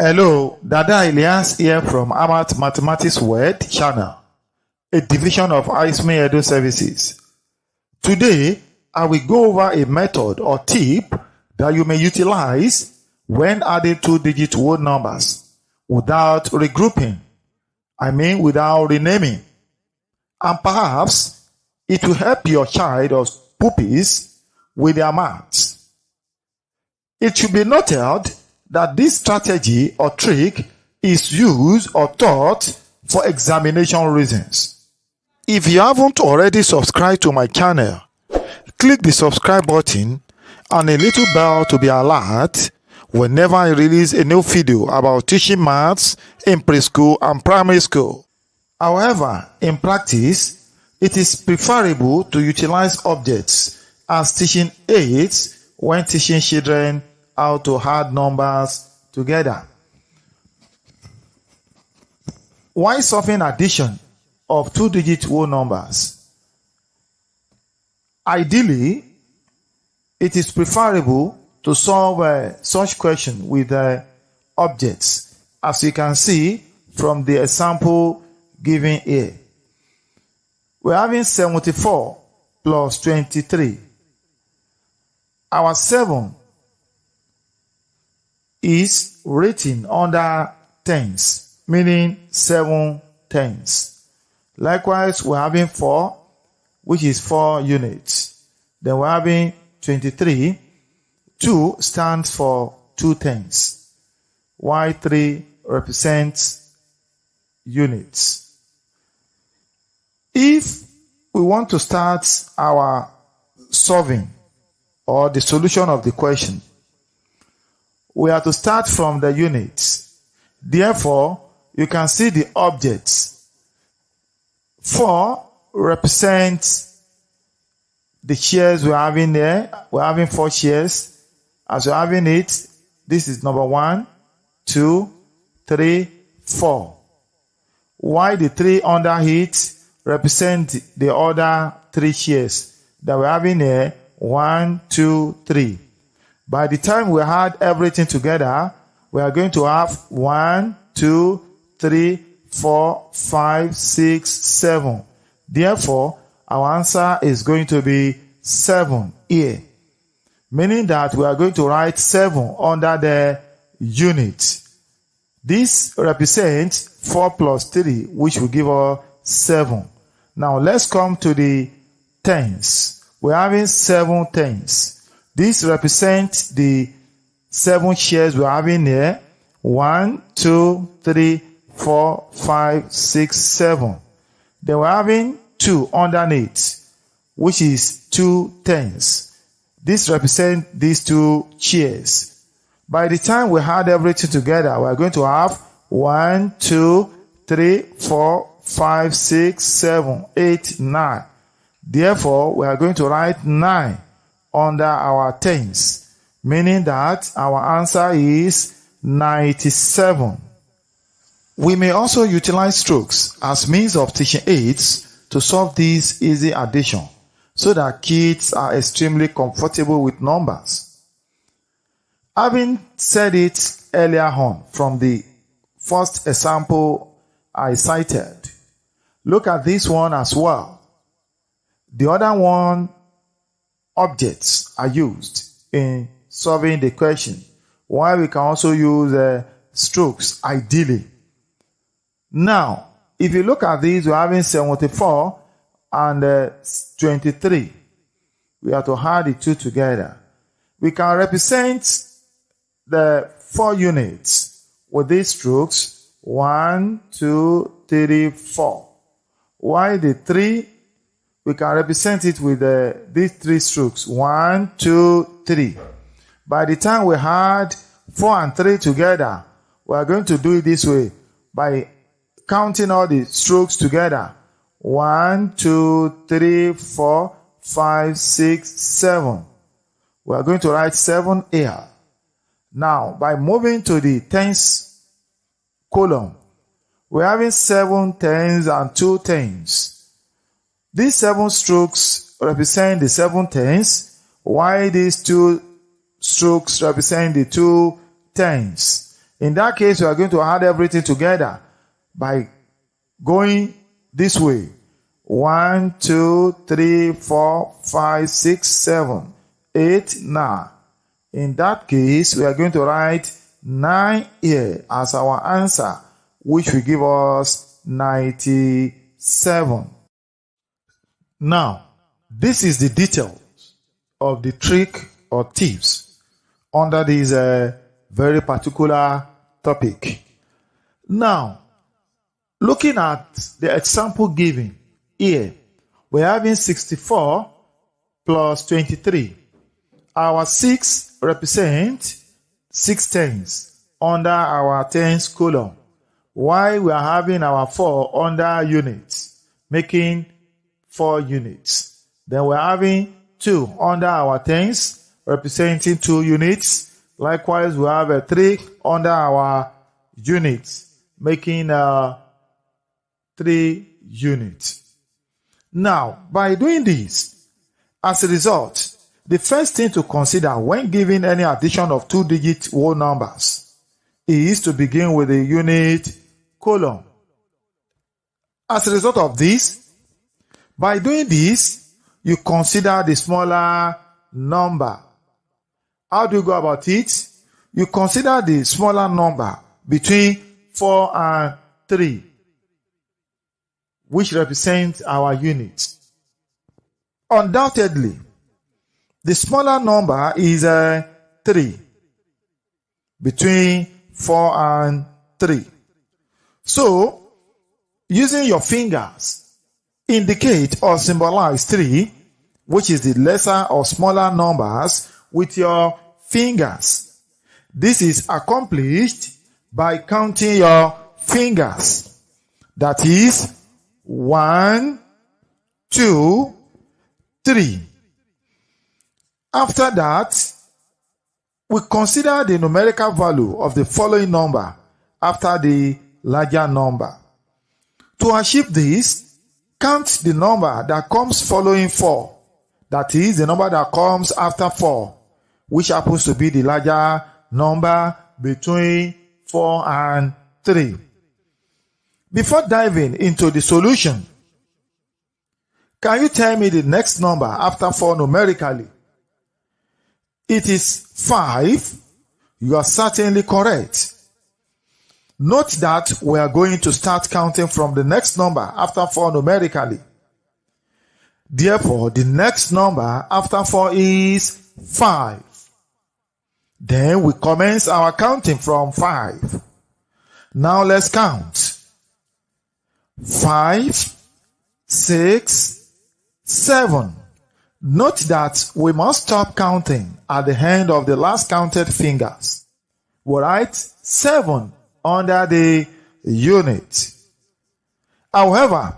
Hello, Dada Elias here from Amat Mathematics World channel, a division of ISME Edu Services. Today, I will go over a method or tip that you may utilize when adding two-digit word numbers without regrouping, without renaming. And perhaps it will help your child or pupils with their maths. It should be noted that this strategy or trick is used or taught for examination reasons. If you haven't already subscribed to my channel, click the subscribe button and a little bell to be alert whenever I release a new video about teaching maths in preschool and primary school. However, in practice, it is preferable to utilize objects as teaching aids when teaching children how to add numbers together. Why solving addition of two-digit whole numbers? Ideally, it is preferable to solve such question with objects, as you can see from the example given here. We're having 74 plus 23. Our 7 is written under tens, meaning 7 tens. Likewise, we're having 4, which is 4 units. Then we're having 23. 2 stands for 2 tens. While 3 represents units. If we want to start our solving or the solution of the question, we have to start from the units. Therefore, you can see the objects. 4 represents the shares we're having there. We're having 4 shares. As we're having it, this is number 1, 2, 3, 4. While the 3 under it represent the other 3 shares that we're having here. 1, 2, 3. By the time we add everything together, we are going to have 1, 2, 3, 4, 5, 6, 7. Therefore, our answer is going to be 7 here. Meaning that we are going to write 7 under the unit. This represents 4 plus 3, which will give us 7. Now, let's come to the tens. We're having 7 tens. This represents the 7 shares we're having here. 1, 2, 3, 4, 5, 6, 7. Then we're having 2 underneath, which is 2 tens. This represents these 2 shares. By the time we add everything together, we're going to have 1, 2, 3, 4, 5, 6, 7, 8, 9. Therefore, we are going to write 9 under our tens, meaning that our answer is 97. We may also utilize strokes as means of teaching aids to solve this easy addition so that kids are extremely comfortable with numbers. Having said it earlier on from the first example I cited, look at this one as well. The other one, objects are used in solving the question, while we can also use strokes ideally. Now, if you look at these, we're having 74 and 23. We have to add the 2 together. We can represent the 4 units with these strokes, 1, 2, 3, 4. While the 3, we can represent it with these 3 strokes, 1, 2, 3. By the time we add 4 and 3 together, we are going to do it this way by counting all the strokes together. 1, 2, 3, 4, 5, 6, 7. We are going to write 7 here. Now, by moving to the tens column, we're having 7 tens and 2 tens. These 7 strokes represent the 7 tens, while these 2 strokes represent the 2 tens. In that case, we are going to add everything together by going this way. 1, 2, 3, 4, 5, 6, 7, 8, 9. In that case, we are going to write 9 here as our answer, which will give us 97. Now, this is the details of the trick or tips under this very particular topic. Now, looking at the example given here, we're having 64 plus 23. Our 6 represents 6 tens under our tens column, while we are having our 4 under units, making 4 units. Then we're having 2 under our tens, representing 2 units. Likewise, we have a 3 under our units, making 3 units. Now, by doing this, as a result, the first thing to consider when giving any addition of 2-digit whole numbers is to begin with the unit column. As a result of this, by doing this, you consider the smaller number. How do you go about it? You consider the smaller number between 4 and 3, which represents our units. Undoubtedly, the smaller number is 3, between 4 and 3. So, using your fingers, indicate or symbolize 3, which is the lesser or smaller numbers, with your fingers. This is accomplished by counting your fingers. That is 1, 2, 3. After that, we consider the numerical value of the following number after the larger number. To achieve this, count the number that comes following 4. That is the number that comes after 4, which happens to be the larger number between 4 and 3. Before diving into the solution, can you tell me the next number after 4 numerically? It is 5. You are certainly correct. Note that we are going to start counting from the next number after 4 numerically. Therefore, the next number after 4 is 5. Then we commence our counting from 5. Now let's count. 5, 6, 7. Note that we must stop counting at the end of the last counted fingers. We write 7 under the unit. However,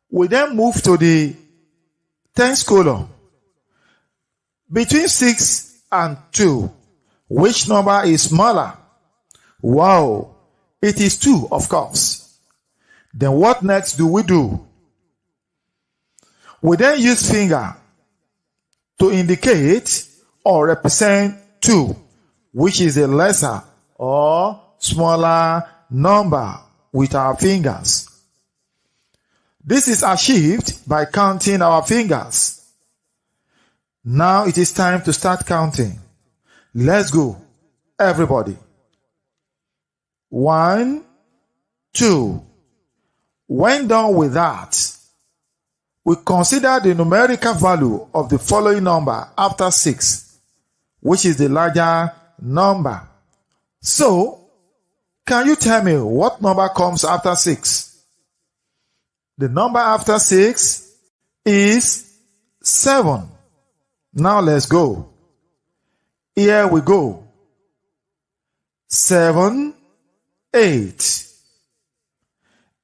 we then move to the tens column. Between 6 and 2, which number is smaller? Wow, it is 2, of course. Then what next do we do? We then use finger to indicate or represent 2, which is a lesser or smaller number with our fingers. This is achieved by counting our fingers. Now it is time to start counting. Let's go, everybody. 1, 2. When done with that, we consider the numerical value of the following number after 6, which is the larger number. So, can you tell me what number comes after 6? The number after 6 is 7. Now let's go. Here we go. 7, 8.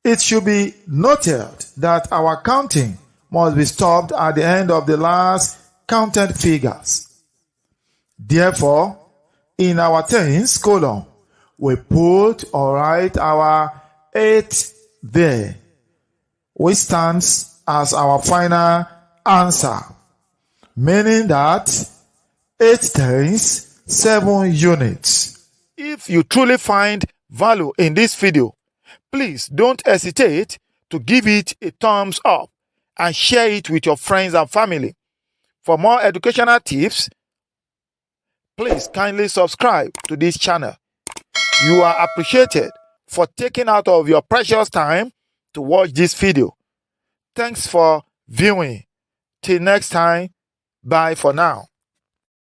It should be noted that our counting must be stopped at the end of the last counted figures. Therefore, in our tens column, we put or write our 8 there, which stands as our final answer, meaning that 8 tens, 7 units. If If you truly find value in this video, please don't hesitate to give it a thumbs up and share it with your friends and family. For more educational tips, please kindly subscribe to this channel. You are appreciated for taking out of your precious time to watch this video. Thanks for viewing. Till next time, bye for now.